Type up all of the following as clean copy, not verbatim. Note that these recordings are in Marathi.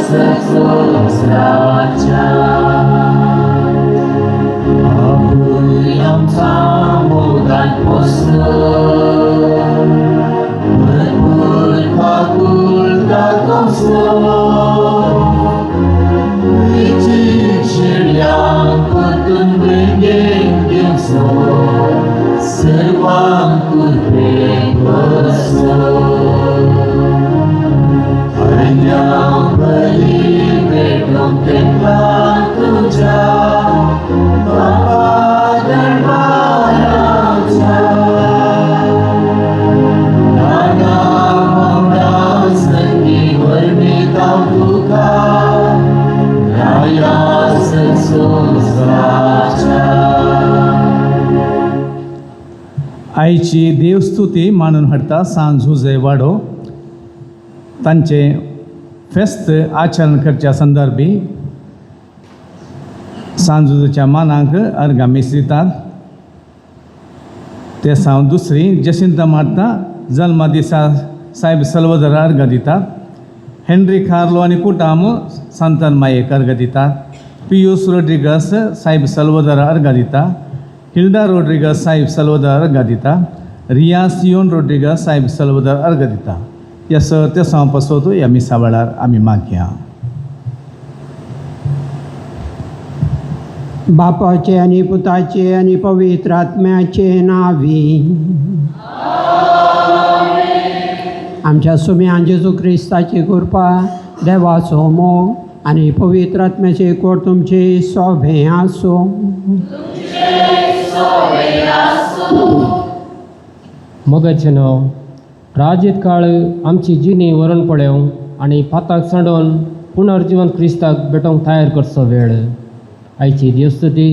sesus raja Aku yang tamu dan bosan berpakul datang Icik yang kutun bengeng Serwang kutbeng hanya beri bedong tempat tujuan Bapa dan Raja Nana Mauna seni bermitau duka Raya sesus raja आईची देवस्तुती मानून हाडटा सांज झुजे वाडो तांचे फेस्त आचरण करच्या संदर्भी सांजुच्या मानांक अर्घा मिसळटात ते सावन दुसरी जसिंता मार्ता जल्मा दिसा साहेब सल्वदर अर्घ दितात हेनरी कार्लो आनी कुटाम संतान मायेक अर्घ दितात पियुस रोड्रिगस साहेब सल्वदर अर्घ दिता हिल्डा रोड्रिगस साहेब सल्वदर अर्घ दिता रिया सियोन रोड्रिगस साहेब सल्वदर अर्घ दिता या ते सांपसोतो या मिसा वेळार आमी मागया बापाचे आणि पुताचे आणि पवित्र आत्म्याचे नावी आमच्या सुम्या जेजू क्रिस्ताची कृपा देवाचो मोग आणि पवित्र आत्म्याचे कोट तुमचे सोबे आसो मोगाचें नांव राजीत काळ आमची जिणी वरण पळोवंक आनी फाताक सांडोवन पुनर्जीवन क्रिस्ताक भेटोवंक तयार करचो वेळ आयची देवस्तुती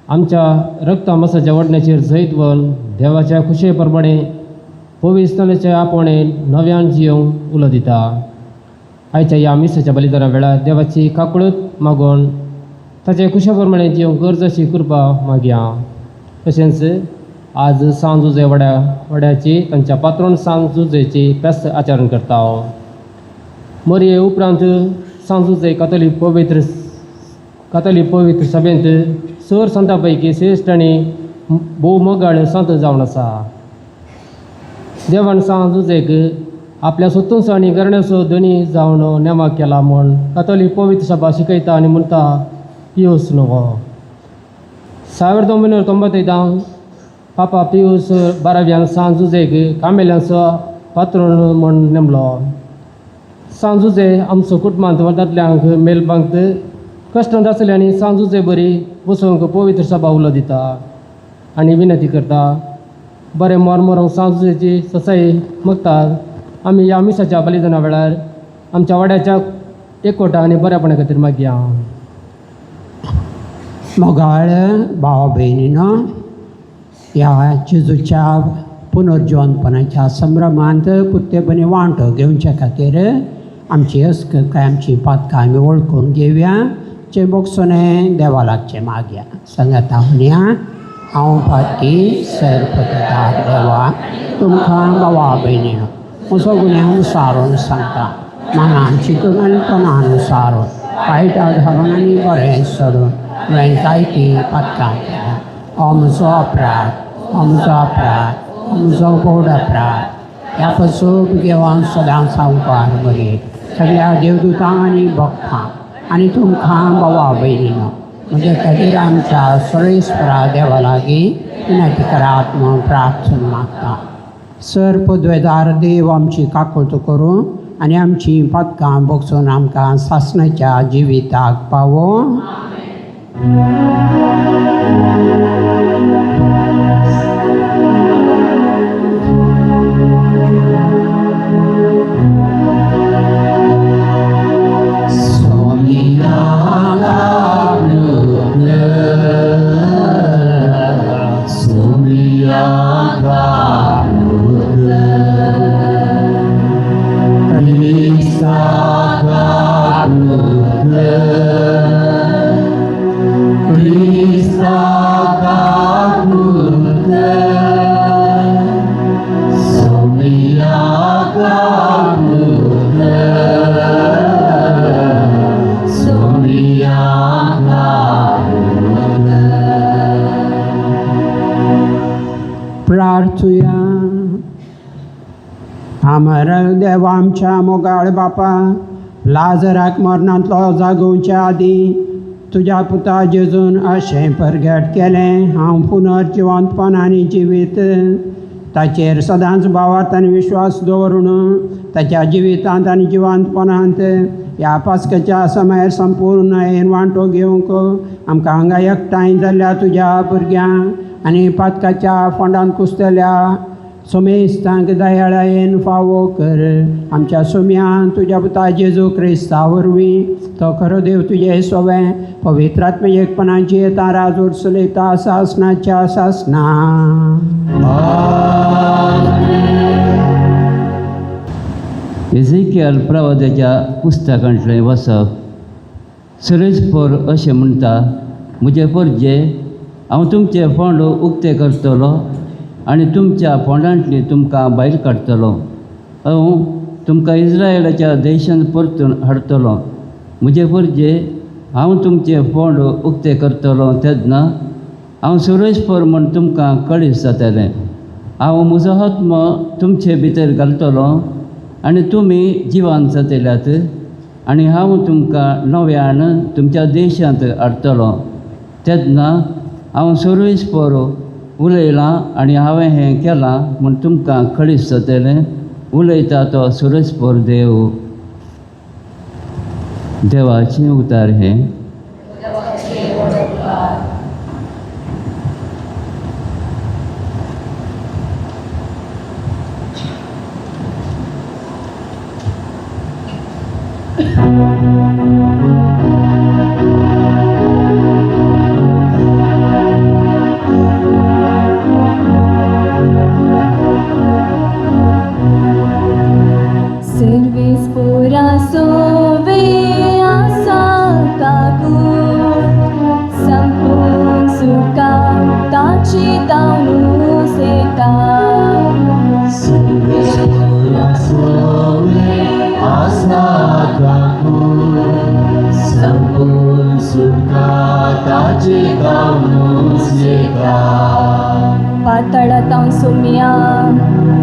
आमच्या रक्ता मसाच्या वडण्याचेर जैतवन देवाच्या खुशे प्रमाणे पवित्रतेच्या आपणे नव्यान जियोवंक उलो दिता आयच्या ह्या मिसाच्या बलिदाना वेळार देवाची काकूळत मागोवन ताचे खुशे प्रमाणे जियोवंक गरजेची कृपा मागया तशेंच आज सांजुजे वड्याची तांच्या पात्रोन सांजुजेची फेस्त आचरण करता मोरये उपरांत सांजुजे कातोलीक पवित्र सभेंत सर संतां पैकी श्रेश्ठ आनी भोव मोगाळ संत जावन आसा देवान सांजुजेक आपल्या सोतूंचो आनी गरण्याचो धनी जावन नेमाक केला म्हूण कातोलीक पवित्र सभा शिकयता आनी म्हणटा पियूस न्हू 1995 पापा पियूस 12व्यान सांजुजेक कामेल्यांचो पात्रोन म्हूण नेमलो सांजुजे आमचो कुटुंबांत वादांतल्यांक मेलपांत कश्टांत आसले आनी सांजुजे बरी बसोवंक पवित्र सभा उलो दिता आनी विनंती करता बरें मोरमोरूंक सांजुजेची ससाई मागतात आमी ह्या मिसाच्या बलिदाना वेळार आमच्या वाड्याच्या एकवटा आनी बऱ्यापणा खातीर मागया मोगाळ भाव भयणीनो ह्या जेजूच्या पुनर्जीवनपणाच्या संभ्रमांत पुर्तेपणी वांटो घेवचे खातीर आमची अस्ककाय आमची पातकां आमी वळखून घेवया चे बोगसोने देवा लागचे मागया सांगाता म्हणया हांव पातकी सरपतदार देवा तुमकां भावा भयणीनो म्हजो गुन्यांव सारून सांगता मनान चिंतून आनी तोंडान सारून वायटा धरून आनी बरें सोडून हांवें जायती पातकां केल्या हो म्हजो अपराध हो म्हजो गोड अपराध ह्या पसून घेवन सदांच सांगपार बरी सगळ्या देवदूतांक आनी भक्तांक आनी तुमकां भावा भयणीनो म्हजे खातीर आमच्या सर्वेस्परा देवा लागीं विनंती करात म्हूण प्रार्थना मागता सर पदवेदार देव आमची काकूट करूं आनी आमची पातकां बगसून आमकां सासणाच्या जिविताक पावो Krista देवा आमच्या मोगाळ बापा, लाजराक मरणांतलो जागोवच्या आदीं तुज्या पुता जेजून अशें परगट केलें, हांव पुनर्जिवंतपणांनी जिवीत ताचेर सदांच भावार्थ आनी विश्वास दवरून ताच्या जिवितांत आनी जिवंतपणांत ह्या पास्काच्या समयार संपूर्ण वांटो घेवंक आमकां हांगा एकठांय जाल्ल्या तुज्या भुरग्यांक आनी पातकाच्या फोंडांत कुसतल्या सोमेस्तांक दयाळायेन फावो कर. आमच्या सोम्यान तुज्या पुता जेजू क्रिस्ता वरवीं तो खरो देव तुजें सोवें पवित्र आत्मे एकपणाची येता राज उर्सुलयता सासणाच्या सासना. एझेकियल प्रवाद्याच्या पुस्तकांतलें वचप. सुरेजपोर अशें म्हणटा, म्हजे परजे हांव तुमचे फोंड उक्ते करतलो आनी तुमच्या फोंडांतली तुमकां भायर काडटलो. हांव तुमकां इस्रायेलाच्या देशांत परतून हाडटलो. म्हजे परजे हांव तुमचे फोंड उक्ते करतलो तेन्ना हांव सुरेजपोर म्हूण तुमकां कळीस जातलें. हांव म्हजो आत्मो तुमचे भितर घालतलो आनी तुमी जिवान जातल्यात आनी हांव तुमकां नव्यान तुमच्या देशांत हाडटलो. तेन्ना हांव सुरेजपोर उलयलां आनी हांवें हें केलां म्हूण तुमकां कळीस जातलें. उलयता तो सुरेजपोर देव. देवाचें उतार हें. पातळांत सोम्या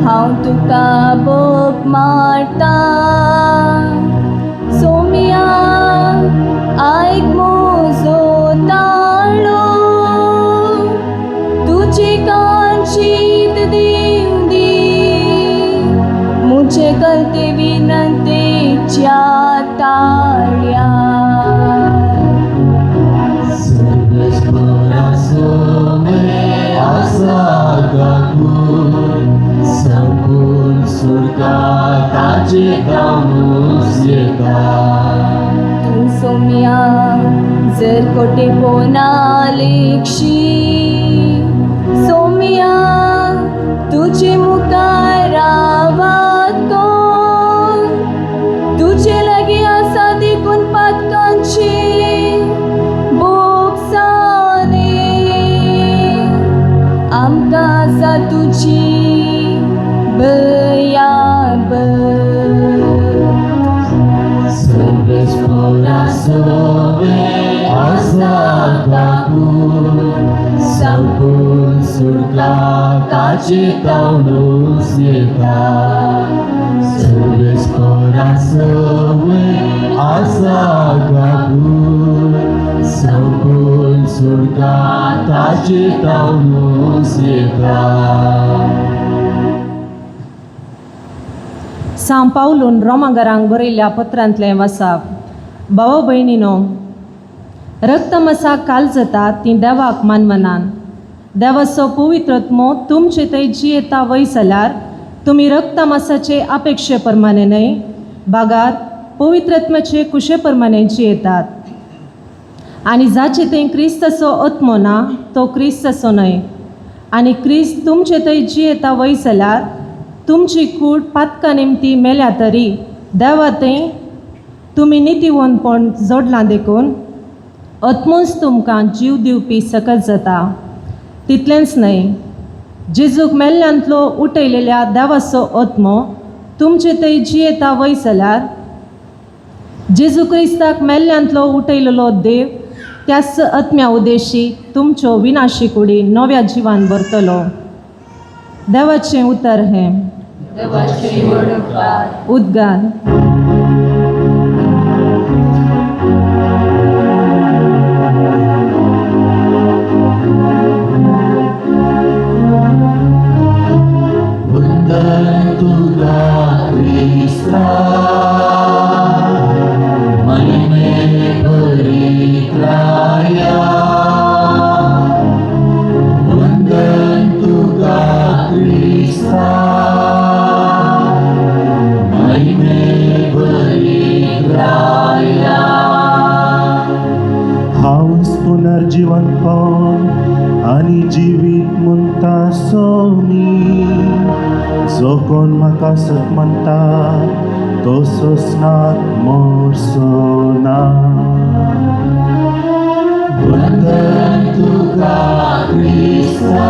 हांव तुका बोक मारता. सोम्या आयक म्हजो ताळो, तुजी कांचीत दिव दी मुझे गलते विनंतेच्या ताळ्या. संपूर्ण सुरकाताचे गावूस येता. तूं सोम्या जर कोटे पोना लेखशी, सोम्या तुजे मुखार आवाज कोण, तुजे लागीं आसा देखून पातकांची बोगसाने. आमकां आसा तुजी बयाब. सुरेजपोरा सोबे आसा काकू, संपूर्ण सुरकाताचे गावूस येता. सुरेजपोरा सोबे आसा काकू, संपूर्ण सुरकाताचे गावूस येता. सांव पावलून रोमांगरांक बरयल्ल्या पत्रांतलें वचप. भाव भयणीनो, रक्तमसा काल जाता ती देवाक मानवनान. देवाचो पवित्र आत्मो तुमचे थंय जियेता वय जाल्यार तुमी रक्तमसाचे अपेक्षे प्रमाणे न्हय, बागार पवित्र आत्म्याचे कुशे प्रमाणे जियेतात. आनी जाचे थंय क्रिस्ताचो आत्मो ना तो क्रिस्ताचो न्हय. आनी क्रिस्त तुमचे थंय जियेता वय जाल्यार तुमची कूड पातका निमती मेल्या तरी देवा थंय तुमी नितीवंतपण जोडलां देखून आत्मोच तुमकां जीव दिवपी सकत जाता. तितलेंच न्हय, जेजूक मेल्ल्यांतलो उठयलेल्या देवाचो आत्मो तुमचे थंय जियेता वय जाल्यार जेजू क्रिस्ताक मेल्ल्यांतलो उठयलेलो देव त्याच आत्म्या उद्देशी तुमच्यो विनाशी कुडी नव्या जिवान भरतलो. देवाचें उतर हें. उद्गार. वंदन तुला ख्रिस्ता, महिमे भरित्राया. वंदन तुला ख्रिस्ता, महिमे भरित्राया. हांव पुनर्जीवन पावन आनी जिवीत म्हणटा सोमी. जो कोण म्हाका सत म्हणटा तो सोसनात मोरसोना. वंदन तुका ख्रिस्ता,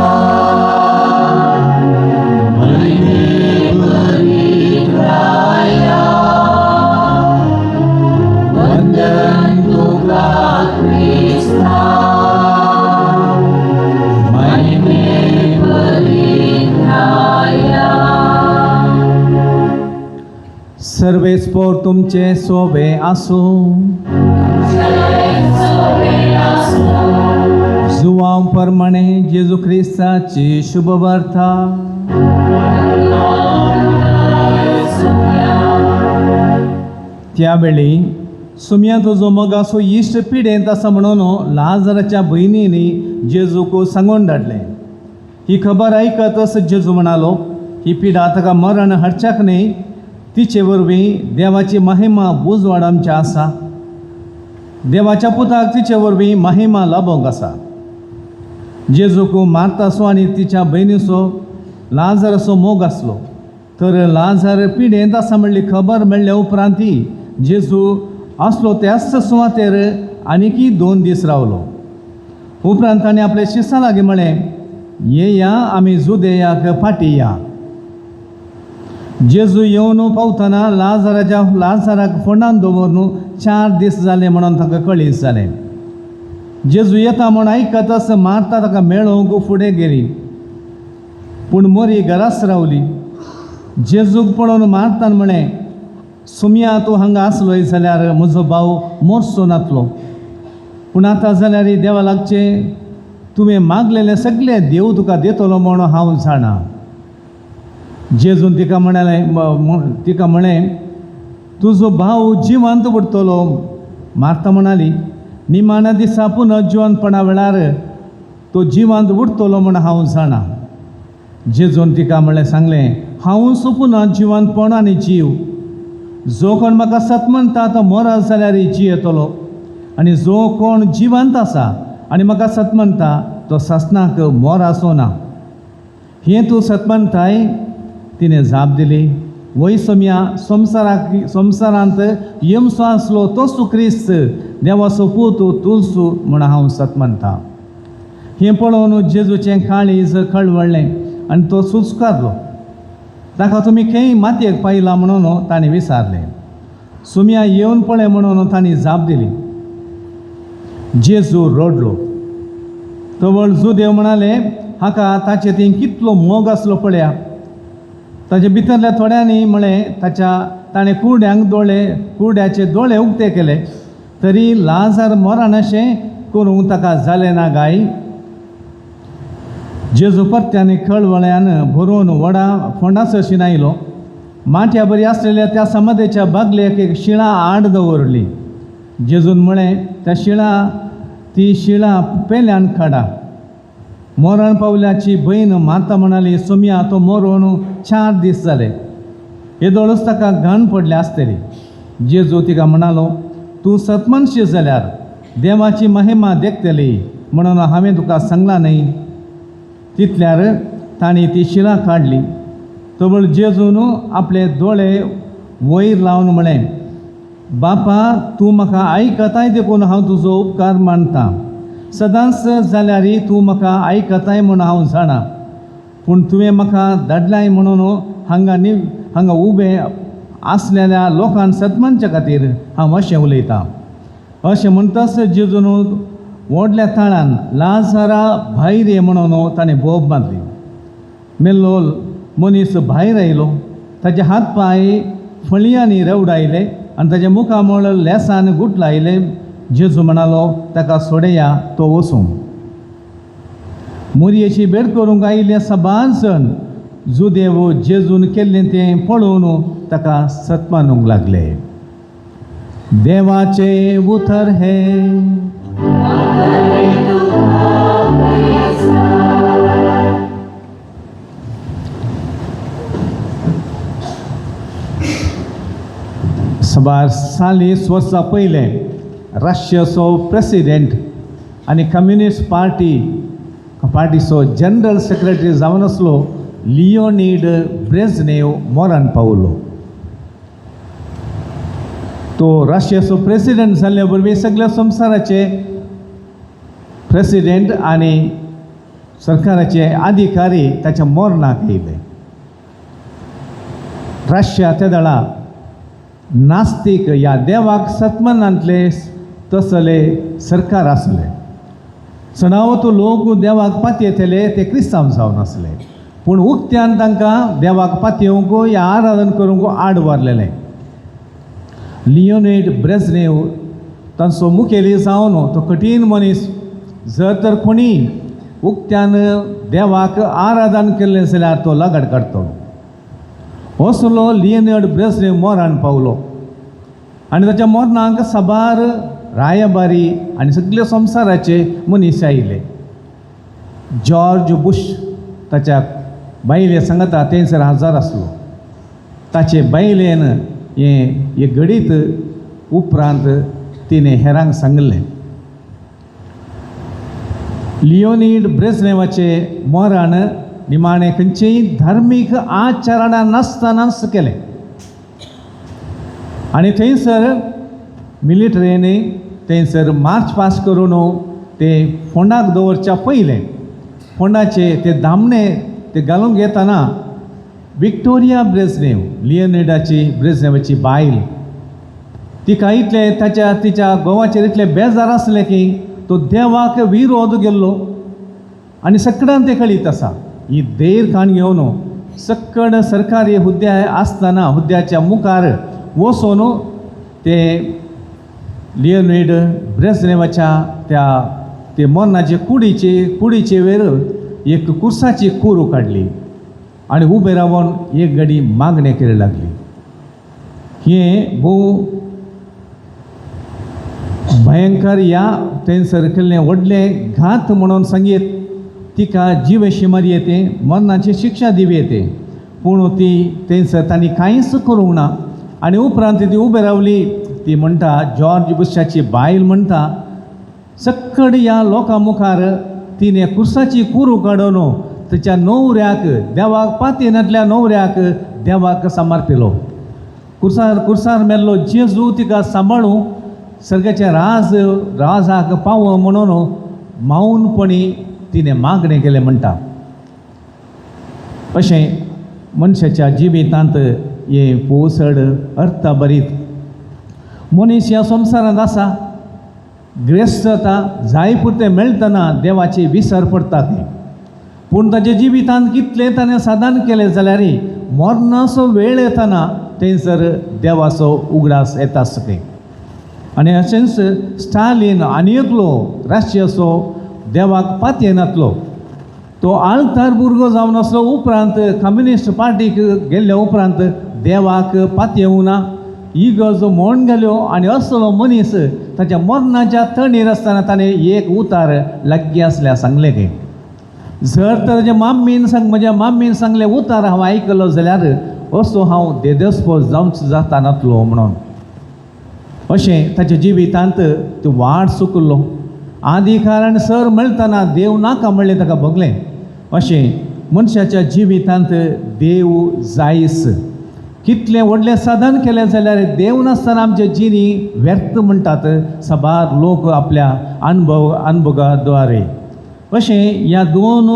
महिमे भरित्राया. वंदन तुका ख्रिस्ता, महिमे भरित्राया. सर्वेस्पोर तुमचे सोबे आसूं. जुवांव प्रमाणे जेजू ख्रिस्ताची शुभ वार्ता. त्यावेळी सुम्या तुजो मोगासो इश्ट पिडेंत आसा म्हणून लाजराच्या बहिणींनी जेजूक सांगून धाडलें. ही खबर आयकतच जेजू म्हणालो, ही पिडा ताका मरण हाडच्याक न्ही, तिचे वरवीं देवाची महिमा बुजवाड आमच्या आसा. देवाच्या पुताक तिचे वरवीं महिमा लाभोंक आसा. जेजूक मार्तासो आनी तिच्या बहिणीचो लाजराचो मोग आसलो. तर लाजार पिडेंत आसा म्हणली खबर मेळ्ळे उपरांतय जेजू आसलो त्याच सुवातेर आनीकय 2 दीस रावलो. उपरांत ताणें आपल्या शिश्यां लागीं म्हळें, येया आमी जुदेयाक फाटीं या. जेजू येवन पावतना लाजाराक फोंडान दवरून 4 दीस जाले म्हणून ताका कळीस जालें. जेजू येता म्हूण आयकतच मार्ता ताका मेळोवंक फुडें गेली, पूण मोरी घराच रावली. जेजूक पळोवन मार्तान म्हळें, सुम्या तूं हांगा आसलोय जाल्यार म्हजो भाव मोरसो नातलो. पूण आतां जाल्यार देवा लागचें, तुवें मागलेलें सगळें देव तुका दितलो म्हूण हांव जाणा. जेजून तिका म्हळें, तुजो भाव जिवंत उरतलो. मार्ता म्हणाली, निमाण्या दिसा पुनर्जीवनपणा वेळार तो जिवंत उरतलो म्हूण हांव जाणा. जेजून तिका सांगलें, हांवूच पुनर्जीवनपण आनी जीव. जो कोण म्हाका सत म्हणटा तो मरत जाल्यार जियेतलो, आनी जो कोण जिवंत आसा आनी म्हाका सत म्हणटा तो ससनाक मोर आसूं ना. हें तूं सत म्हणटाय? तिणें जाप दिली, वय सोम्या, संवसारांत येवचो आसलो तोच क्रिस्त, देवाचो पूत तूंच म्हूण हांव सत म्हणटा. हें पळोवन जेजूचें काळीज कळवळ्ळें आनी तो सुचकारलो. ताका तुमी खंय मातयेक पायला म्हणून ताणें विचारलें. सुम्या येवन पळय म्हणून ताणें जाप दिली. जेजू रडलो. तवळ जुदेव म्हणाले, हाका ताचे थंय कितलो मोग आसलो पळया. ताचे भितरल्या थोड्यांनी ताणें कुरड्याचे दोळे उक्ते केले, तरी लाजार मरण अशें करूंक ताका जालें ना गाय. जेजू परत्यान कळवळ्यान भरून व्हडा फोंडासर शिनायलो. माटया बरी आसलेल्या त्या समाधीच्या बागलेक एक शिळा आड दवरली. जेजून म्हळें, ती शिळा पेल्यान काडा. मरण पावल्याची बहीण मार्ता म्हणाली, सुम्या तो मरून 4 दीस जाले, येदोळूच ताका घाण पडले आसतली. जेजू तिका म्हणालो, तूं सतमनशी जाल्यार देवाची महिमा देखतली म्हणून हांवें तुका सांगलां न्ही. तितल्यार ताणी ती शिळा काडली. तवळ जेजून आपले दोळे वयर लावन म्हळें, बापा, तूं म्हाका आयकताय देखून हांव तुजो उपकार मानतां. सदांच जाल्यार तूं म्हाका आयकताय म्हूण हांव जाणा. पूण तुवें म्हाका धाडलाय म्हणून हांगा उबे आसलेल्या लोकांक सतमनचे खातीर हांव अशें उलयतां. अशें म्हणटाच जेजून व्हडल्या ताळान लाजारा भायर ये म्हणून ताणें बोब मारली. मेल्लो मनीस भायर आयलो. ताचे हात पाय फळयांनी रवडायले आनी ताच्या मुखा मुळ लेसान गुट लायले. जेजू म्हणालो, ताका सोडया, तो वचूं. मोरयेची भेट करूंक आयिल्ले सबार जण जुदेव जेजून केल्लें तें पळोवन ताका सत्मानूंक लागले. देवाचे उतर हे. सबार 40 वर्सां पयले रशियाचो प्रेसिडेंट आनी कम्युनिस्ट पार्टीचो जनरल सेक्रेटरी जावन आसलो लिओनीड ब्रेझनेव मरण पावलो. तो रशियाचो प्रेसिडेंट जाल्ले वरवीं सगळ्या संवसाराचे प्रेसिडेंट आनी सरकाराचे अधिकारी ताच्या मरणाक येयले. रशिया त्या वेळा नास्तीक ह्या देवाक सत्मानांतले तसले सरकार आसले. सणावतो लोक देवाक पातयेतले ते क्रिस्तांव जावन आसले, पूण उक्त्यान तांकां देवाक पातयेवंक या आराधन करूंक आड व्हरलेले. लिओनीड ब्रेझनेव तांचो मुखेली जावन तो कठीण मनीस. जर तर कोणी उक्त्यान देवाक आराधन केल्लें जाल्यार तो लगाड काडटलो. असलो लिओनीड ब्रेझनेव मरण पावलो आनी ताच्या मरणाक सबार रायबारी आनी सगळे संवसाराचे मनीस आयिल्ले. जॉर्ज बुश ताच्या बायले सांगता थंयसर हजर आसलो. ताचे बायलेन हे घडीत उपरांत तिणें हेरांक सांगलें. लिओनीड ब्रेझनेवाचें मरण निमाणें खंयचेय धार्मीक आचरणां नासतनाच केलें आनी थंयसर मिलिटरीनी थंयसर मार्च पास करून ते फोंडाक दवरच्या पयलें फोंडाचे ते दामणे ते घालूंक येतना विक्टोरिया ब्रेझनेव लिओनीडाची ब्रेझनेवाची बायल तिका इतले तिच्या घोवाचेर इतले बेजार आसले की तो देवाक विरोध गेल्लो आनी सगळ्यांक ते कळीत आसा. ही धैर काण घेवन सक्कड सरकारी हुद्द्या आसतना हुद्द्याच्या मुखार वचून ते लिओनीड ब्रेझनेवाच्या ते मरणाचे कुडीचे वयर एक कुर्साची कूर काडली आनी उबे रावन एक घडी मागणी केली लागली. हें भोव भयंकर या थंयसर केल्लें व्हडलें घात म्हणून सांगीत तिका जिवेशी मारी येते, मरणाची शिक्षा दिवी येते. पूण ती थंयसर तांणी कांयच करूंक ना आनी उपरांत ती उबे रावली. ती म्हणटा, जॉर्ज बुशाची बायल म्हणटा, सक्कड ह्या लोकां मुखार तिणें कुर्साची कूर काडून तिच्या न्हवऱ्याक देवाक पातयेनांतल्या न्हवऱ्याक देवाक समर्पिलो. कुर्सार मेल्लो जेजू तिका सांबाळूं सर्गाच्या राजाक पावो म्हणून माऊनपणी तिणें मागणें केलें म्हणटा. अशें मनशाच्या जिवितांत हे पोसड अर्थभरीत मनीस ह्या संवसारांत आसा. ग्रेस्तता जाय पुरतें मेळटना देवाची विसर पडटा ती. पूण ताच्या जिवितांत कितलें ताणें साधन केलें जाल्यार मरणाचो वेळ येतना थंयसर देवाचो उगडास येता सके. आनी अशेंच स्टालीन आनी एकलो राष्ट्रीयचो देवाक पातयेनातलो तो आळतार भुरगो जावन आसलो. उपरांत कम्युनिस्ट पार्टीक गेल्ल्या उपरांत देवाक पातयेवं ना ही गरजो म्हण गेल्यो आनी असलो मनीस ताच्या मरणाच्या तणीर आसतना ताणें एक उतार लागीं आसल्यार सांगलें की जर तर म्हज्या माम्मीन सांगलें उतार हांव आयकलो जाल्यार असो हांव देदेस्पो जावंच जाता नासलो म्हणून. अशें ताच्या जिवितांत तो वाड चुकलो. आदी कारण सर मेळटना देव नाका म्हणलें ताका भोगलें. अशें मनशाच्या जिवितांत देव जायस. कितलें व्हडलें साधन केलें जाल्यार देव नासतना आमचे जिणी व्यर्थ म्हणटात सबार लोक आपल्या अनुभवाद्वारे. अशें ह्या दोन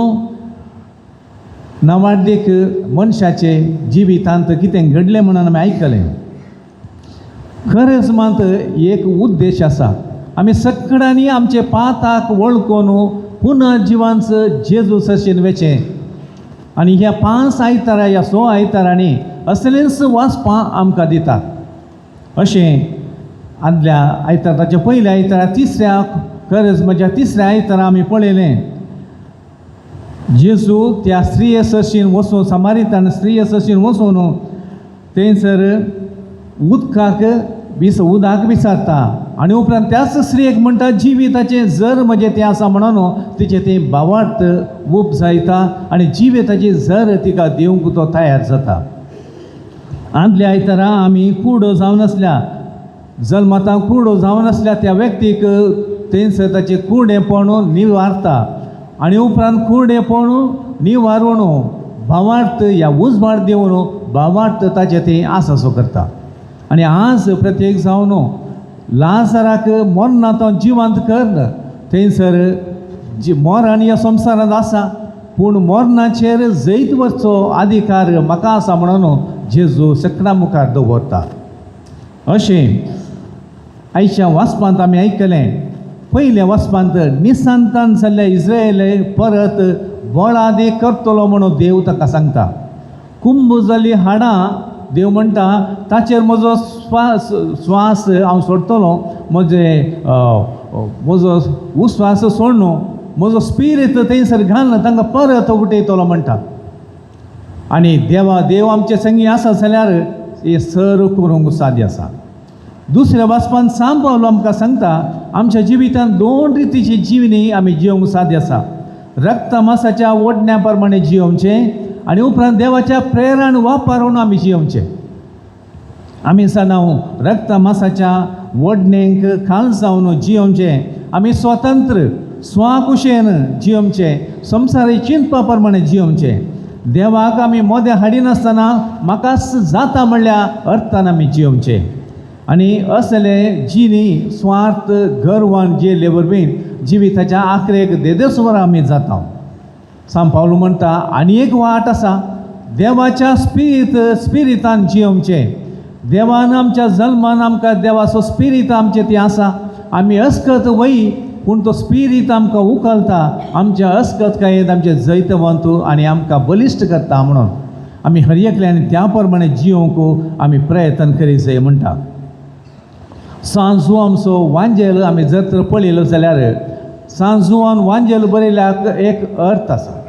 नवाड्डीक मनशाचे जिवितांत कितें घडलें म्हणून आमी आयकलें. खरेंच मात एक उद्देश आसा. आमी सगळ्यांनी आमचे पाताक वळखून पुनर्जिवांच जेजू सरशीन वेचें आनी ह्या 5 आयतारा ह्या 6 आयतारांनी असलेंच वाचपां आमकां दितात. अशें आदल्या आयताराच्या पयल्या आयतारा तिसऱ्या खरंच म्हणजे तिसऱ्या आयतारा आमी पळयलें जेजू त्या स्त्रिये सशीन वचून समारितान स्त्रिये सशीन वचून थंयसर उदकाक उदक विचारता आनी उपरांत त्याच स्त्रियेक म्हणटा जिविताचें जर म्हणजे तें आसा म्हणून तिचें तें भावार्थ उपजायता आनी जिविताची जर तिका दिवंक तो तयार जाता. आदल्या आयतारा आमी कुडो जावन आसल्या जल्मातां कुडो जावन आसल्या त्या व्यक्तीक थंयसर ताचें कुडेपण निवारता आनी उपरांत कुडेपण निवारून भावार्थ ह्या उजवाड दिवन भावार्थ ताचें तें आसासो करता. आनी आज प्रत्येक जावन लाजाराक मरना तो जिवंत कर थंयसर मरण ह्या संवसारांत आसा पूण मरणाचेर जैत वचचो अधिकार म्हाका आसा म्हणून जेजू सकडा मुखार दवरता. अशें आयच्या वाचपांत आमी आयकलें पयल्या वाचपांत निसांतान जाल्ल्या इस्रायेल परत बळादी करतलो म्हणून देव ताका सांगता. कुंभ जाल्ली हाडां देव म्हणटा ताचेर म्हजो स्वास हांव सोडटलो म्हजो उस्वास सोड न्हू म्हजो स्पिरीट थंयसर घालना तांकां परत उठयतलो म्हणटा. आनी देव आमचे संगी आसा जाल्यार हे सर करूंक साध्य आसा. दुसऱ्या वाचपान सांग पावलो आमकां सांगता आमच्या जिवितांत 2 रितीची जिवनी आमी जिवंक साध्य आसा. रक्त मांसाच्या ओडण्या प्रमाणे जियोवचें आनी उपरांत देवाच्या प्रेरण वापरून आमी जियोवचें. आमी सदां रक्त मांसाच्या ओडणेक खाल जावन जियोवचें. आमी स्वतंत्र स्वाकुशेन जियोवचें संवसारी चिंतपा प्रमाणे जियोवचें. देवाक आमी मोदें हाडिनासतना म्हाकाच जाता म्हणल्या अर्थान आमी जियोवचें. आनी असले जिणी स्वार्थ गर्वान जियेले वरवीं जिविताच्या आखरेक देदेस्वर आमी जाता. सांग पावलो म्हणटा आनी एक वाट आसा देवाच्या स्पिरितान जियोवचें. देवान आमच्या जल्मान आमकां देवाचो स्पिरीट आमचें तें आसा. आमी अस्कत वय पूण तो स्पिरीट आमकां उखलता आमच्या अस्कतकायेंत आमचें जैतवंत आनी आमकां बलिश्ट करता म्हणून आमी हर एकल्यान त्या प्रमाणे जियोवंक आमी प्रयत्न करीत जाय म्हणटा. सांजुआमचो वांजेल आमी जर तर पळयलो जाल्यार सांजुआन वांजेल बरयल्याक एक अर्थ आसा.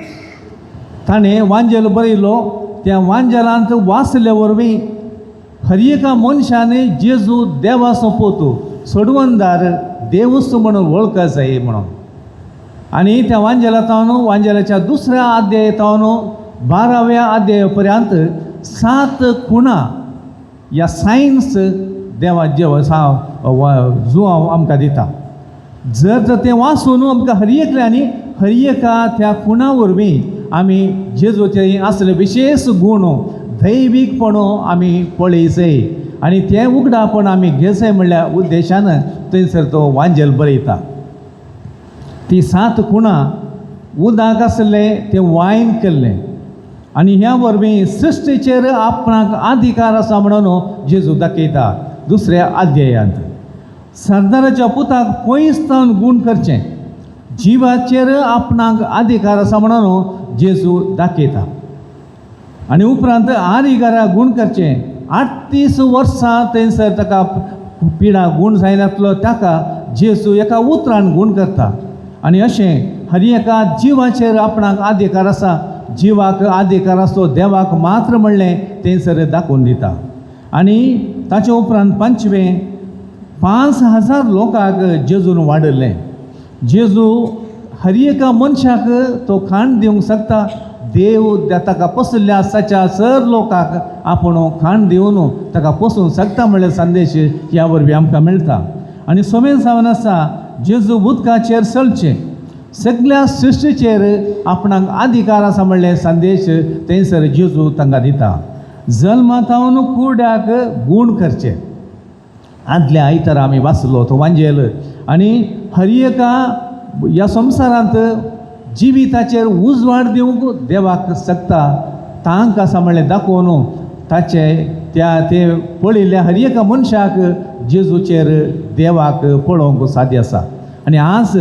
ताणें वांजेल बरयलो त्या वांजेलांत वाचले वरवीं हर एका मनशाने जेजू देवाचो पोतू सोडवणदार देवूच म्हणून वळखा जाय म्हणून. आनी त्या वांजेलांतावन वांजेलाच्या दुसऱ्या अध्यायातावन 12व्या अध्याया पर्यंत 7 खुणा ह्या सायन्स देवा जुवांव आमकां दिता. जर तर तें वाचून आमकां हर एकल्यांनी हर एका त्या खुणा वरवीं आमी जेजूचे असले विशेष गुण दैवीकपण आमी पळयचें आनी तें उगडापण आमी घेवचें म्हणल्या उद्देशान थंयसर तो वांजेल बरयता. ती 7 खुणा उदक आसलें तें वायन केल्लें आनी ह्या वरवीं सृश्टीचेर आपणाक अधिकार आसा म्हणून जेजू दाखयता. दुसऱ्या अध्यायांत सरदाराच्या पुताक पयसतावन गूण करचें जिवाचेर आपणाक अधिकार आसा म्हणून जेजू दाखयता. आनी उपरांत आरिगारा गूण करचें 38 वर्सां थंयसर ताका पिडा गूण जायनातलो ताका जेजू एका उतरान गूण करता. आनी अशें हर एका जिवाचेर आपणाक अधिकार आसा. जिवाक अधिकार आसतो देवाक मात्र म्हणलें थंयसर दाखोवन दिता. आनी ताचे उपरांत 5वें 5000 लोकांक जेजून वाडयलें. जेजू हर एका मनशाक तो खाण दिवंक शकता. देव ताका पसल्या सच्या सर लोकांक आपूण खाण दिवन ताका पसूंक शकता म्हणल्यार संदेश ह्या वरवीं आमकां मेळटा. आनी सोमेन जावन आसा जेजू उदकाचेर चलचें सगळ्या सृश्टीचेर आपणाक अधिकार आसा म्हणलें संदेश थंयसर जेजू तांकां दिता. जल्मातावन कुड्याक गूण करचें आदल्या आयतारा आमी वाचलो तो वांजेल. आनी हर एका ह्या संवसारांत जिविताचेर उजवाड दिवंक देवाक शकता तांकां आसा म्हणलें दाखोवन ताचे ते पळयल्ल्या हर एका मनशाक जेजूचेर देवाक पळोवंक साध्य आसा. आनी आज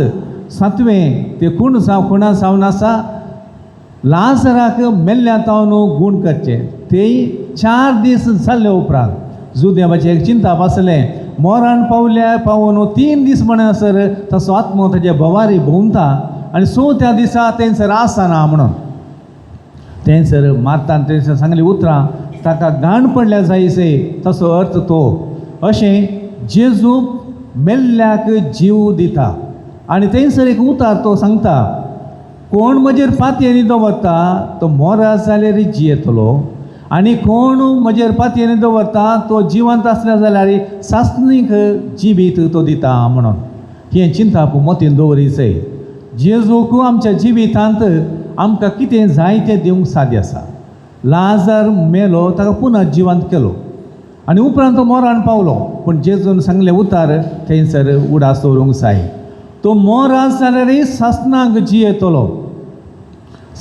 7वें ते खुणा जावन आसा लाजराक मेल्ल्या तावन गूण करचें. तेय 4 दीस जाल्ले उपरांत जुदेवाचें एक चिंता बसलें मोरान पावून 3 दीस म्हणसर तसो आत्मो ताचे भोवारी भोंवता आनी 4थ्या दिसा थंयसर आसना म्हणून थंयसर मारतान थंयसर सांगली उतरां ताका घाण पडल्या जायसे तसो अर्थ तो अशें जेजू मेल्ल्याक जीव दिता आनी थंयसर एक उतार तो सांगता कोण म्हजेर पातयेनी दवरता तो मोरा जाल्यार जियेतलो आनी कोण म्हजेर पातयेनी दवरता तो जिवंत आसल्या जाल्यार सासणीक जिवीत तो दिता म्हणून ही चिंता आपूण मतीन दवरिचय जेजूक आमच्या जिवितांत आमकां कितें जाय तें दिवंक साध्य आसा लाजार मेलो ताका पुना जिवंत केलो आनी उपरांत तो मोरान पावलो पूण जेजून सांगलें उतार थंयसर उडास दवरूंक जाय तो मोरा जाल्यार सासणाक जियेतलो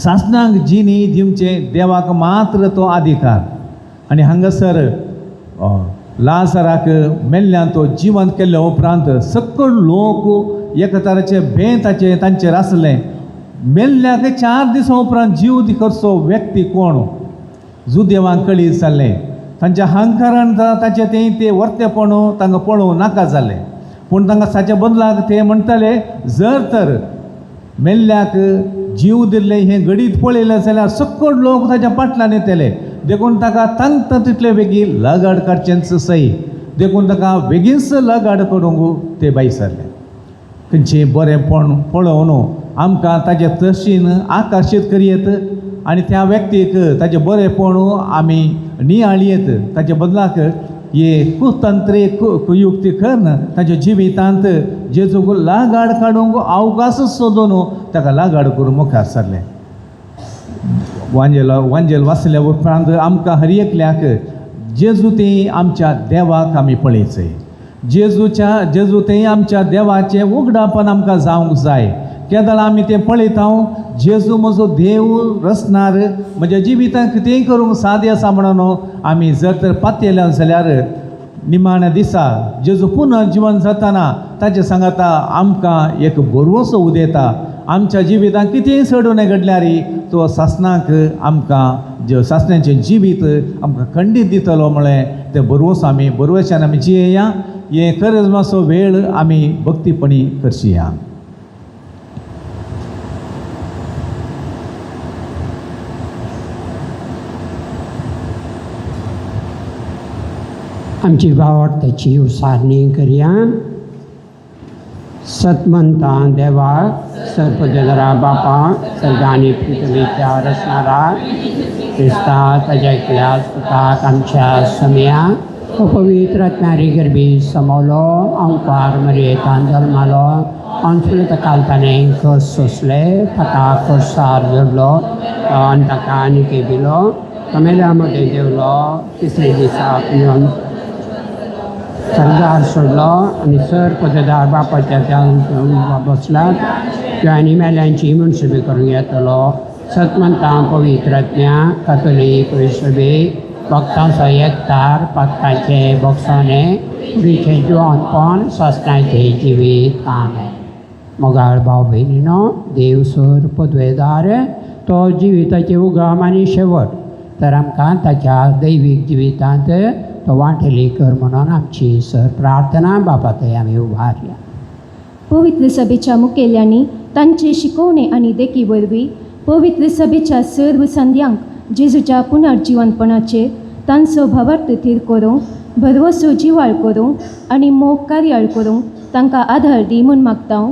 सासणाक जिनी दिवचें देवाक मात्र तो अधिकार आनी हांगासर लाजाराक मेल्ल्यान तो जिवंत केल्ल्या उपरांत सकयल लोक एका तराचे भें तांचेर आसलें मेल्ल्याक 4 दिसां उपरांत जीव करचो व्यक्ती कोण जुदेवांक कळीत जाल्लें तांच्या अहंकारान ताचें तें वर्तेपण तांकां पळोवंक नाका जालें पूण तांकां ताच्या बदलाक ते म्हणटाले जर तर मेल्ल्याक जीव दिल्ले हें घडीत पळयलें जाल्यार सकयल लोक ताच्या फाटल्यान येतले देखून ताका तांकां तितले बेगीन लगाड काडचेंच सई देखून ताका बेगीनच लगाड करूंक ते भायसरले खंयचें बरेंपण पळोवन आमकां ताचे तशीन आकर्शीत करीत आनी त्या व्यक्तीक ताचें बरेंपण आमी नियाळीत ताचे बदलाक हे कुतंत्रे कुयुक्ती करन ताच्या जिवितांत जेजूक लागाड काडूंक अवकाश सोदून ताका लागाड करून मुखार सरले वांजेल वाचल्या उपरांत आमकां हर एकल्याक जेजू तें आमच्या देवाक आमी पळयचय जेजू तें आमच्या देवाचें उगडापण आमकां जावंक जाय केदां आमी तें पळयता जेजू म्हजो देव रचणार म्हज्या जिवितांत कितेंय करूंक साध्य आसा म्हणून आमी जर तर पातयल्या जाल्यार निमाण्या दिसा जेजू पुनर्जीवन जाताना ताचे सांगता आमकां एक भरवोसो उदेता आमच्या जिवितांत कितेंय चडून घडल्यार तो सासणाक आमकां सासण्याचें जिवीत आमकां खंडीत दितलो म्हळें तें भरवोस आमी भरवशान आमी जियेया हे खरेंच मातसो वेळ आमी भक्तीपणी करची या आमची भावार्थाची उसारणी करया सतमंता देवा सर्पदेदरा बापा सर्गांनी पृथ्वीच्या रचणारा क्रिस्ता ताच्या एकल्या सुताक आमच्या समया पवित्र आत्म्यारी गर्भी समवलो अंकार मरयेंतान जल्मालो अंशुल कालताने कस सोंसले ताका कसार जोडलो आनी ताका निकेबिलो कमेल्या मध्ये देवलो तिसरे दिसा येवन सरदार सोडलो आनी सर्पदेदार बापाच्या त्या बसलात आनी मेल्यांची मुनसुबी करूंक येतलो सतमंता पवित्र आत्म्या कातोलीक सभे भक्तांचो एकतार पातकाचे भोगसणे कुडीचें जिवंतपण सासणाचें जिवीत आमेन मोगाळ भाव भयणीनो देव सर पदवेदार तो जिविताचें उगम आनी शेवट तर आमकां ताच्या दैवीक जिवितांत तो वांटेली कर म्हणून आमची सर प्रार्थना बाबा थंय आमी उबारया पवित्र सभेच्या मुखेल्यांनी तांचे शिकवणे आणि देखी वरवीं पवित्र सभेच्या सर्व संध्यांक जेजूच्या पुनर्जीवनपणाचेर तांचो भावार्थ थीर करूंक भरवसो जिवाळ करूंक आनी मोग कार्याळ करूंक तांकां आधार दी म्हूण मागता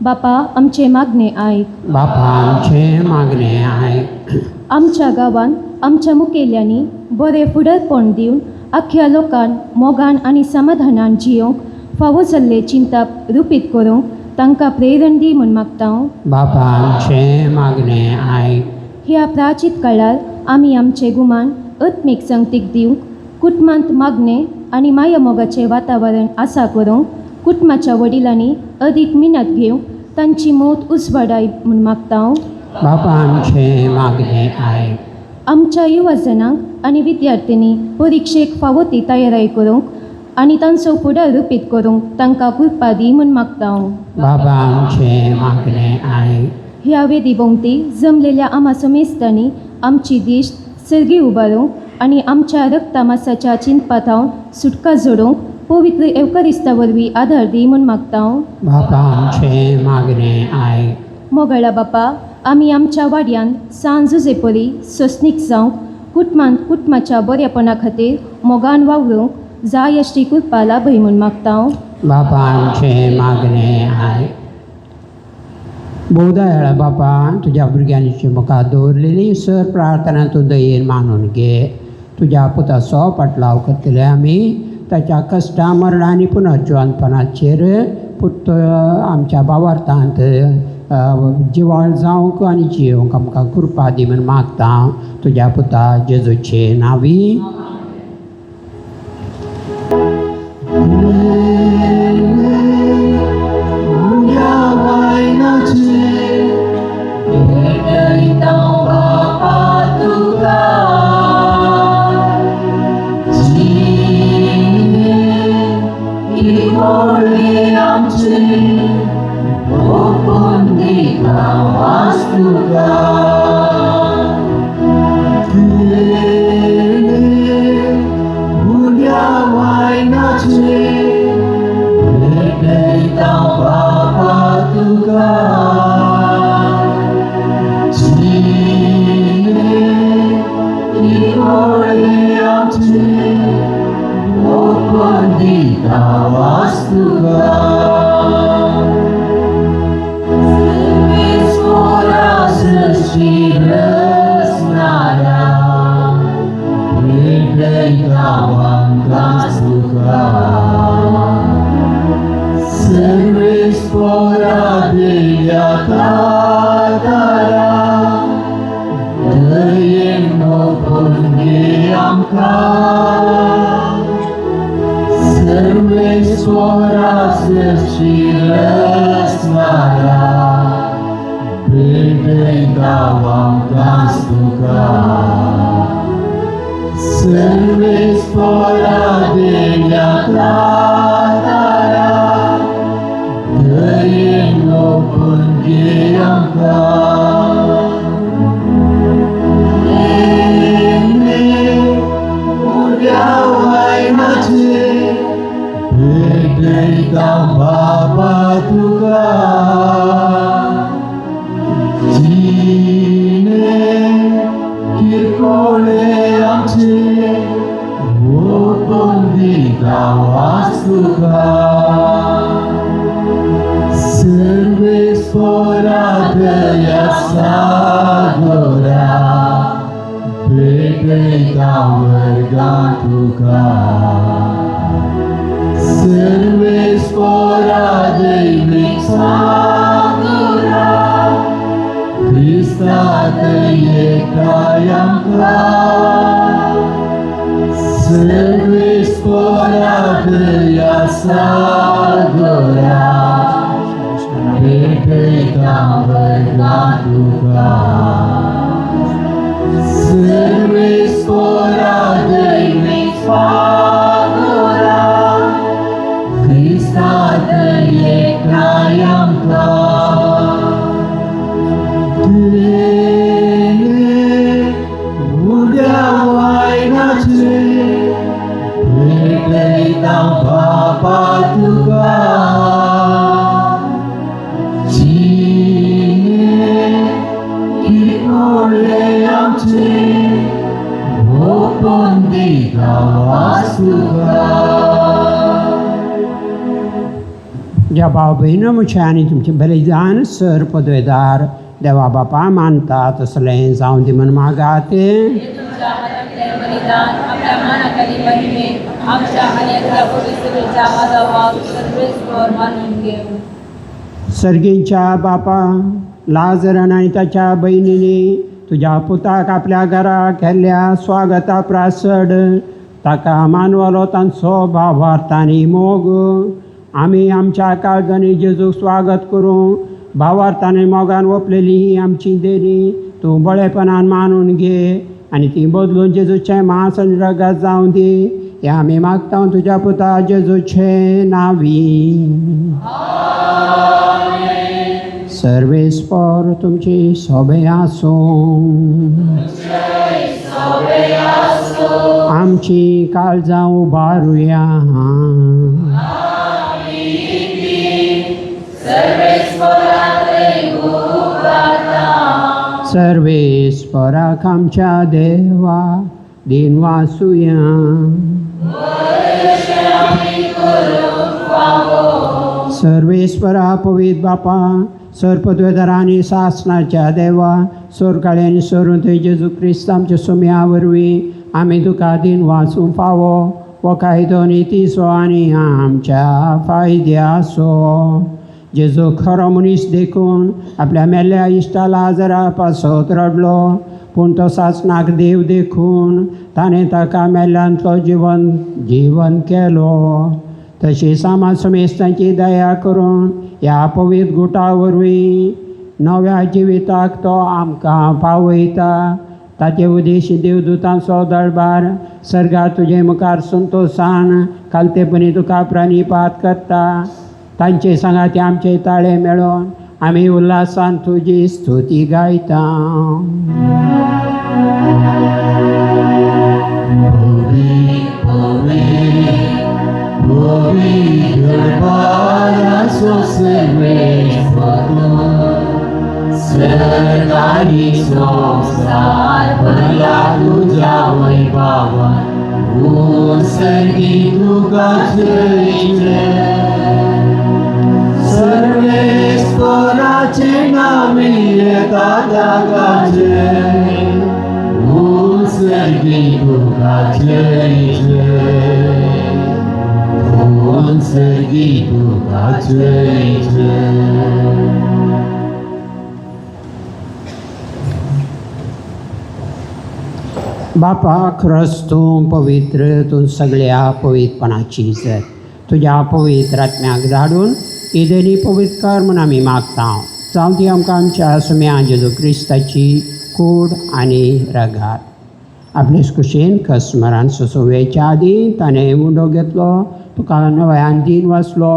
बापा आमचे मागणे आयक बापा आमचे मागणे आयक आमच्या गांवांत आमच्या मुखेल्यांनी बरें फुडारपण दिवन आख्या लोकांक मोगान आनी समाधानान जियोंक फावो जाल्ले चिंता रुपीत करूंक तांकां प्रेरण दी म्हूण मागता बापा आमचे मागणे आयक ह्या प्राचीत काळार आमी आमचे गुमान आत्मीक संगतीक दिवंक कुटुंबांत मागणे आनी माया मोगाचें वातावरण आसा करूंक कुटुंबाच्या वडिलांनी अदीक मिनत घेवंक तांची मोत उजवाडाय म्हूण मागता बापा आमचे मागणे आयक आमच्या युवजनांक आनी विद्यार्थ्यांनी परिक्षेक फावो ती तयारी करूंक आनी तांचो फुडार रुपीत करूंक तांकां कृपा दी म्हूण मागता बाबा आमचे मागणे आयक ह्या वेदी भोंवती जमलेल्या आमा समेस्तांनी आमची दिश्ट सर्गी उबारूंक आनी आमच्या रक्तामासाच्या चिंतपातांव सुटका जोडूंक पवित्र एवकारिस्ता वरवीं आदार दी म्हूण मागता हांव. बापा आमचे मागणे आयक. मोगळा बापा, आमी आमच्या वाड्यान सांज झुजेपरी सोंसणीक जावंक कुटुंबाच्या बरेपणा खातीर मोगान वावरूंक जाय अशी कृपा लाभय म्हूण मागता हांव. बापा आमचे मागणे आयक. बोधयाळ बापा, तुज्या भुरग्यांची मुखार दवरलेली सर प्रार्थना तूं दयेन मानून घे. तुज्या पुताचो पाटलाव करतले आमी ताच्या कश्टा मरणा आनी पुनर्जीवनपणाचेर पुत आमच्या भावार्थांत जिवाळ जावंक आनी जियोंक आमकां कृपा दी म्हूण मागता हांव तुज्या पुता जेजूचे नांवी. ज्या भाव बहिणो म्हजे आनी तुमचे बलिदान सर पदवेदार देवा बापा मानता तसलें जावं दी म्हूण मागात. सर्गीच्या बापा, लाजरान आनी ताच्या बहिणींनी तुज्या पुताक आपल्या घराक केल्ल्या स्वागता प्रासड ताका मानवलो तांचो भावार्थांनी मोग. आमी आमच्या काळजांनी जेजूक स्वागत करूं. भावार्थांनी मोगान ओपलेली ही आमची देणी तूं बळेपणान मानून घे आनी ती बदलून जेजूचे मांस आनी रगत जावं दी. हें आमी मागता तुज्या पुता जेजूचे नांवी. सर्वेस्पर तुमची सोबे आसूं. आमची काळजां उबारुया. सर्वेस्पराक आमच्या देवा दिन वासुया. सर्वेस्परा पवित्र बापा सरपदवेदार आनी शासनाच्या देवा सोरकाळ्यांनी सोरून थंय जेजू क्रिस्त आमच्या सोम्या वरवीं आमी तुका दिन वाचूंक फावो वो कायदो नितीचो आनी आमच्या फायद्याचो. जेजू खरो मनीस देखून आपल्या मेल्ल्या इश्टा लाजरा पासत रडलो, पूण तो सासणाक देव देखून ताणें ताका मेल्ल्यांतलो जीवन केलो. तशीच आमा समेस्तांची दया करून ह्या पवित्र गुटा वरवीं नव्या जिविताक तो आमकां पावयता. ताचे उद्देश देवदूतांचो दरबार सर्गार तुजे मुखार संतोशान खालतेपणी तुका प्रणिपात करता. तांचे सांगाती आमचे ताळे मेळोन आमी उल्हासान तुजी स्तुती गायता. सरकारी संसार भरला तुझ्या वैभवान, ओसंगी तुका जय. सर्वेस्पराचे नामे एका जागाचे, ओसंगी तुका जय जय. ओसंगी तुका जय जय. बापा खरंच तूं पवित्र, तूं सगळ्या पवित्रपणाची इजत तुज्या पवित्र आत्म्याक धाडून इदेनी पवित्र कर म्हूण आमी मागता. जावं ती आमकां आमच्या सुम्या जेजू क्रिस्ताची कूड आनी रगार. आपले कुशीन कस्मरान सुसोवेच्या आदीं ताणें मुंडो घेतलो, तुका नव्यान दिन वाचलो,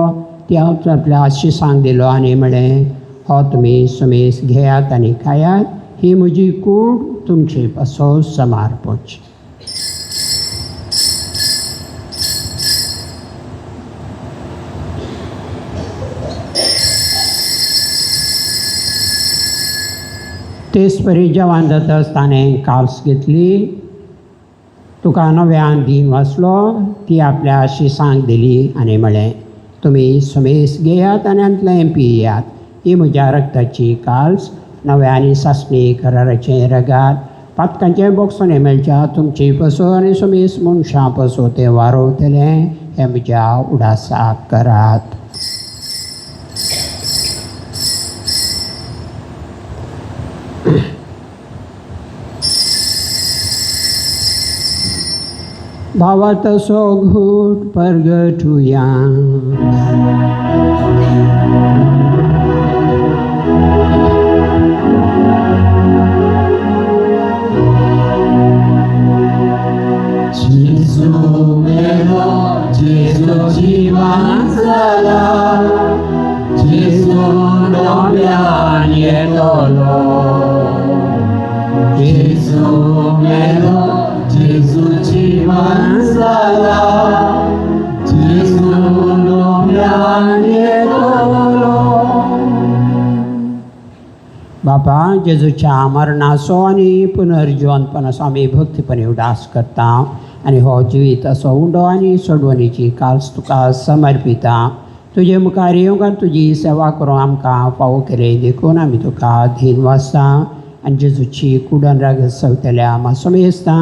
ती हांव आपल्या आशिसांक दिलो आनी म्हळें, हो तुमी सुमेस घेयात आनी खायात, ही म्हजी कूड तुमचे पासो समार्पण. तेच परी जेवण जाताच ताणें काल्स घेतली, तुका नव्यान दिन वाचलो, ती आपल्या आशिसांक दिली आनी म्हळें, तुमी सुमेस घेयात आनी अंतलें पियात, ही म्हज्या रक्ताची काल्स नव्यानी सासणी कराराचे रगार. पातकांचे बोगसोने मेळच्या तुमची पसो आनी सुमेस मनशां पसो ते वारोवतलें हें म्हज्या उडासाक करात. भावा तसो घूट परगटुया. जेजू मेलो, जेजू जिवंत जाला, जेजू डोंब्यान येतलो. जेजू मेलो, जेजू जिवंत जाला, जेजू डोंब्यान येतलो. बापा जेजूच्या मरणाचो आनी पुनर्जिवंतपणाचो आमी भक्तीपणे उडास करता आनी हो जिवीत असो उंडो आनी सोडवणीची काल्स तुका समर्पिता. तुजे मुखार येवंक आनी तुजी सेवा करूंक आमकां फावो केले देखून आमी तुका धीन वाचता आनी जेजूची कुडन राग सवतल्या आमा समेस्ता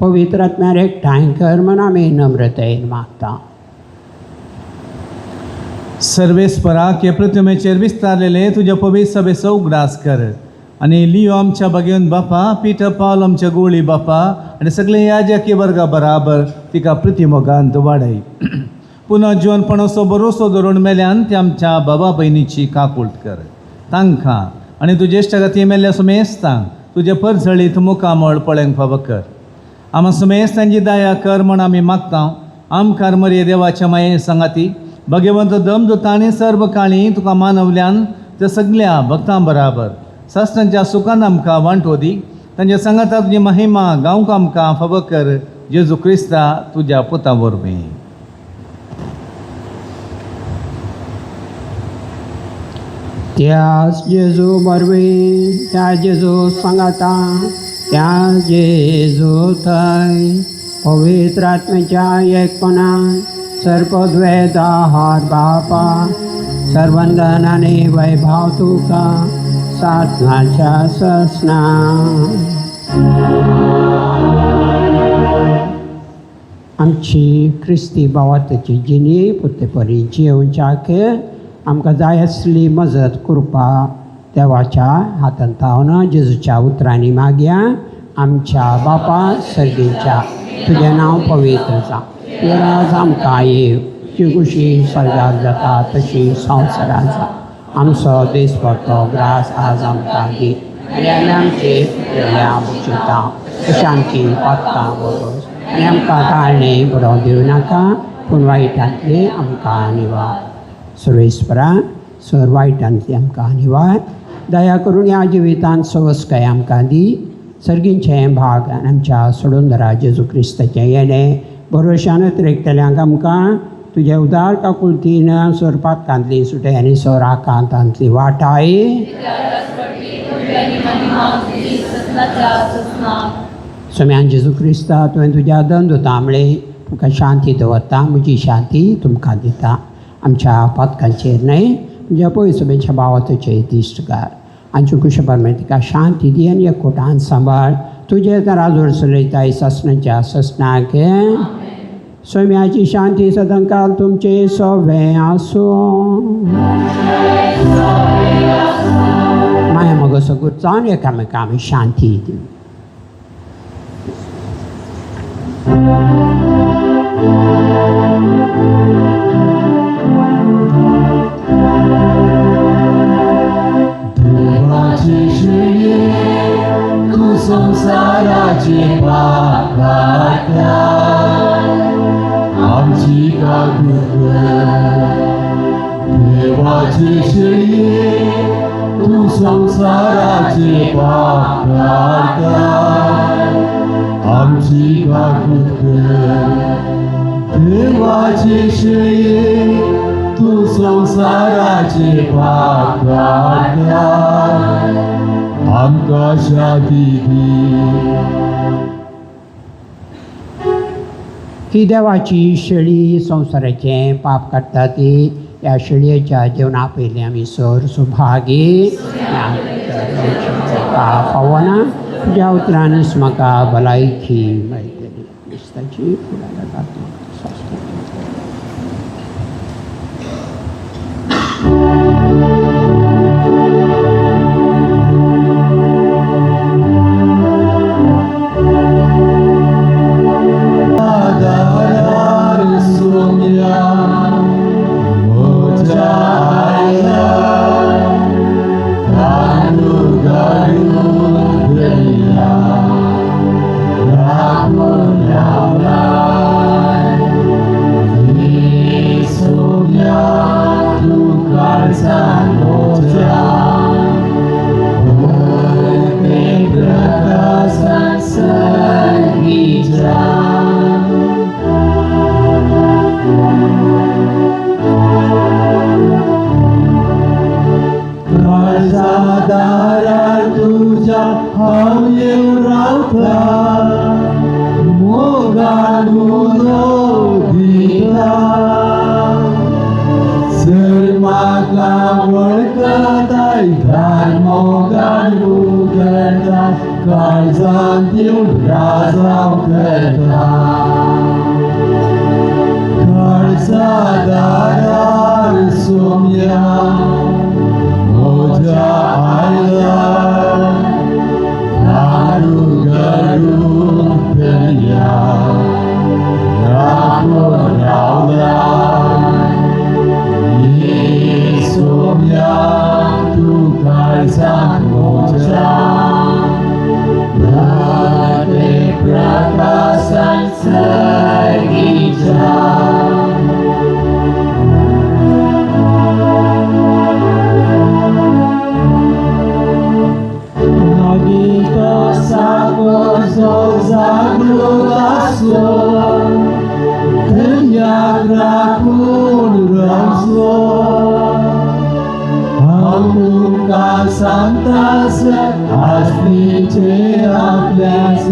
पवित्र आत्म्यार एकठांय कर म्हूण आमी नम्रतायेन मागता. सर्वेस्पराक हे प्रतिमेचेर विस्तारलेले तुज्या पवित्र सभेचो उगडास कर आनी लियो आमच्या भगिवन बापा, पिटर पावल आमच्या गोळी बापा आनी सगळे याजकी वर्गा बराबर तिका प्रतिमोगांत वाडय. पुनर्जीवनपणाचो भरोसो धरून मेल्यान ते आमच्या बाबा भयणीची काकुळट कर. तांकां आनी तुजे इश्टागती मेल्ल्या सुमेस्तांक तुजे परझळीत मुखामळ पळोवंक फावो कर. आमी सुमेस्तांची दया कर म्हूण आमी मागता. आमकां मरे देवाच्या माये सांगाती भगवंत दमदूता आनी सर्व काळी तुका मानवल्यान ते सगळ्या भक्तां बराबर सासणांच्या सुखान आमकां वांटो दी. तांच्या सांगाता तुजी महिमा गावंक आमकां फावो कर जेजू क्रिस्ता तुज्या पुता वरवीं. त्याच जेजू बरवीं त्या जेजू सांगाता त्या जेजू थंय पवित्र आत्म्याच्या एकपणान सर्पद्वेद आहार बापा सर्वंदन आनी वैभव तुका साधनाच्या ससना. आमची क्रिस्ती भावाची जिणी पुतेपरी जिवच्याक आमकां जाय आसली मजत करपा देवाच्या हातांत थावन जेजूच्या उतरांनी मागया. आमच्या बापा सर्गेच्या तुजें नांव पवित्र जावं. तुवें आमकां येव जी कुशी स्वर्गार जाता तशी संवसारांत जा. आमचो दिसपडटो ग्रास आज आमकां दी आनी आमी आमचे बुचिता तशें आमची पातकां वगोस आनी आमकां ताळणे बरो दिवं नाका पूण वायटांतली आमकां निवार. सर्वेस्परा सर वायटांतली आमकां निवार. दया करून ह्या जिवितांत सवस्काय आमकां दी. सर्गींचें भाग आनी आमच्या सोडून दरा जेजू क्रिस्ताचें येणें भरोशान त्रेकतल्यांक आमकां तुजे उदार काकुलतीन सर पातकांतली सुटे आनी सर आकांतांतली वाटाय. सोम्यान जेजू क्रिस्ता तुवें तुज्या दंदुतांबळे तुका शांती दवरता. म्हजी शांती तुमकां दिता. आमच्या पातकांचेर न्हय तुज्या पयसुबेच्या भावाचेर दिश्ट घाल. आमच्या कुशपरमेर तिका शांती दी आनी एकवटान सांबाळ. तुजे तर आजोर चलयताय ससनाच्या ससनाक. सोम्याची शांती सदांकाल तुमचे सोबे आसूं. माया मगो सगूर जावन एकामेकां आमी शांती दी. देवाची श्रेय तू संसाराची पाप काढता. आमची काकूळ देवाची श्रेय तू संसाराची पाप काढता. आमची काकूळ देवाची श्रेय तू संसाराचे पाप काढता. आमकां शांती दी. ही देवाची शेळी संवसाराचें पाप काडटा ती. ह्या शेळयेच्या जेवणा पयलीं आमी सर सुभागी पावना. तुज्या उतरानच म्हाका भलायकी मेळटली. क्रिस्ताची सांगतास आस्तीचे आपल्यास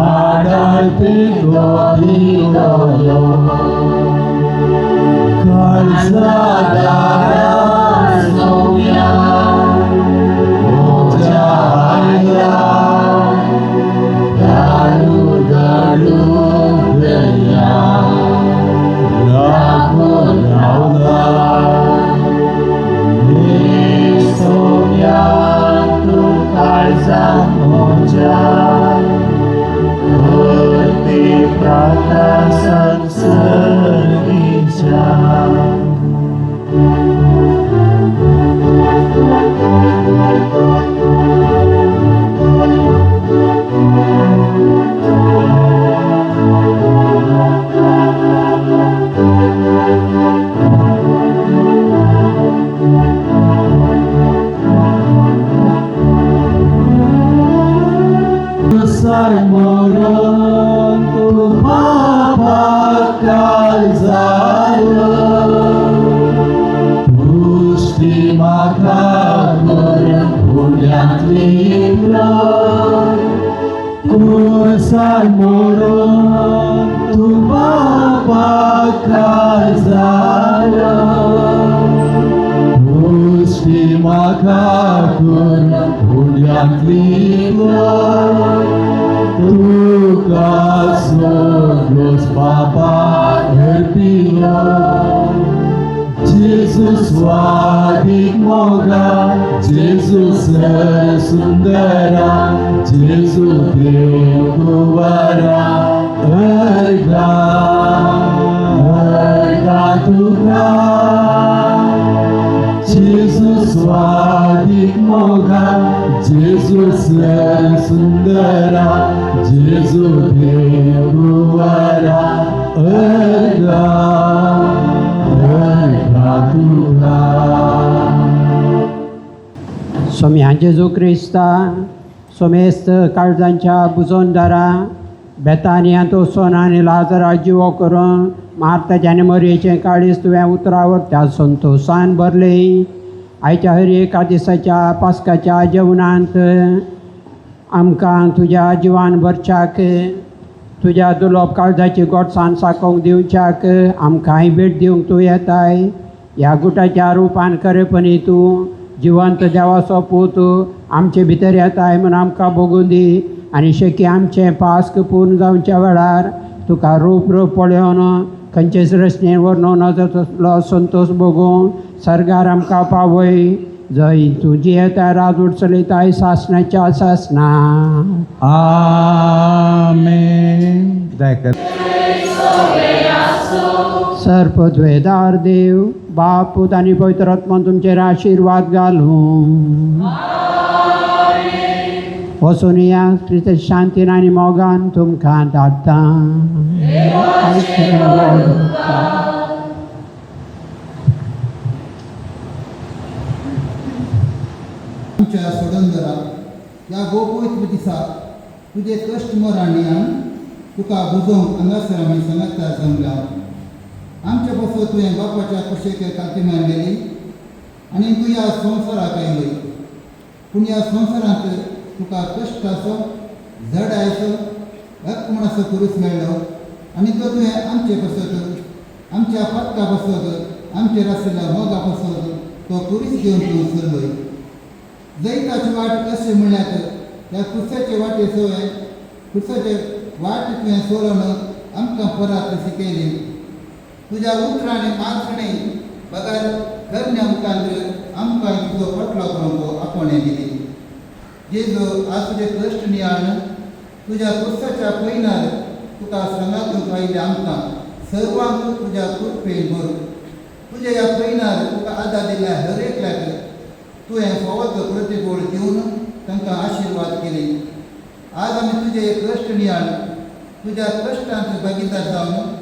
आढळते दोन्ही काळजादारा सौम्या मोठ्या आईला दाडू दाडू दया लागून रावला हे सौम्या तू काळजा मोठ्या करते प्रार्थना संसर्गीच्या मरण तुम्हा पुष्टी माता पुण्यातली कुरसाय मरण तुम्हा पुष्टी माता पुण्यातली Los Papa Herpino Jesus Wadik Moga Jesus Sundara Jesus Devara Erga Tuga Jesus Wadik Moga Jesus Sundara Jesus Devara Erga Tuga Saumya जेजू क्रिस्ता सोमेस्त काळजांच्या बुजोनदारा बेतानिया तो सोना आणि लाजरा जिवो करून मार्ताच्या मरयेचें काळीज तुवें उतरावर त्या संतोशान भरले आयच्या हर एका दिसाच्या पास्काच्या जेवणांत आमकां तुज्या जिवान भरच्याक तुज्या दुलोप काळजाची गोडसाण साकोंक दिवच्याक आमकांय भेट दिवंक तूं येताय ह्या गुटाच्या रुपान खरेपणी तूं जिवंत देवाचो पूत आमचे भितर येताय म्हूण आमकां भोगून दी आनी शक्य आमचें पास्क पूर्ण जावच्या वेळार तुका रूप पळोवन खंयचेच रचनेन वर्णव नजर तसलो संतोश भोगून सर्गार आमकां पावय जय तुजी येता राजूड चलयताय सासणाच्या सासना आमेन. जायकर सर्पद्वेदार देव बाप पूत आनी पवित्र आत्मान तुमचेर आशिर्वाद घालूं वचून या क्रिस्त शांतीन आनी मोगान तुमकां धाडटा. आमच्या सोडंदरा ह्या गोपवित्र दिसाक तुजे कश्ट मराणियान तुका बुजोवंक हांगासर आमी सांगाता जमल्या आमच्या बसो तुवें बापाच्या कुशेक कातीमान गेली आनी तूं ह्या संवसाराक आयलय पूण ह्या संवसारांत तुका कश्टाचो झडायचो एकमणाचो कुरूस मेळ्ळो आनी तो तुवें आमचे बसत आमच्या पत्का बसत आमचेर आशिल्ल्या मोगा बसत तो कुरीस घेवन तूं सरलोय जैताची वाट कशें म्हणल्यार त्या कुर्साचे वाटे सवय कुर्साचे वाट तुवें सोलोवन आमकां परत शिकयली तुज्या उतरांनी मागणी बगार धन्य मुखार आमकां तुजो पटलो करूंक आपणे दिली जेजू आज तुजे कश्ट नियाळ तुज्या कुर्साच्या पयनार तुका सांगातूंक आयिल्ले आमकां सर्वांक तुज्या कृपेन भर तुज्या ह्या पयनार तुका आदार दिल्ल्या हर एकल्याक तुवें फवत प्रतिफळ दिवन तांकां आशिर्वाद केली आज आमी तुजे कश्ट नियाळ तुज्या कश्टांत भागीदार जावन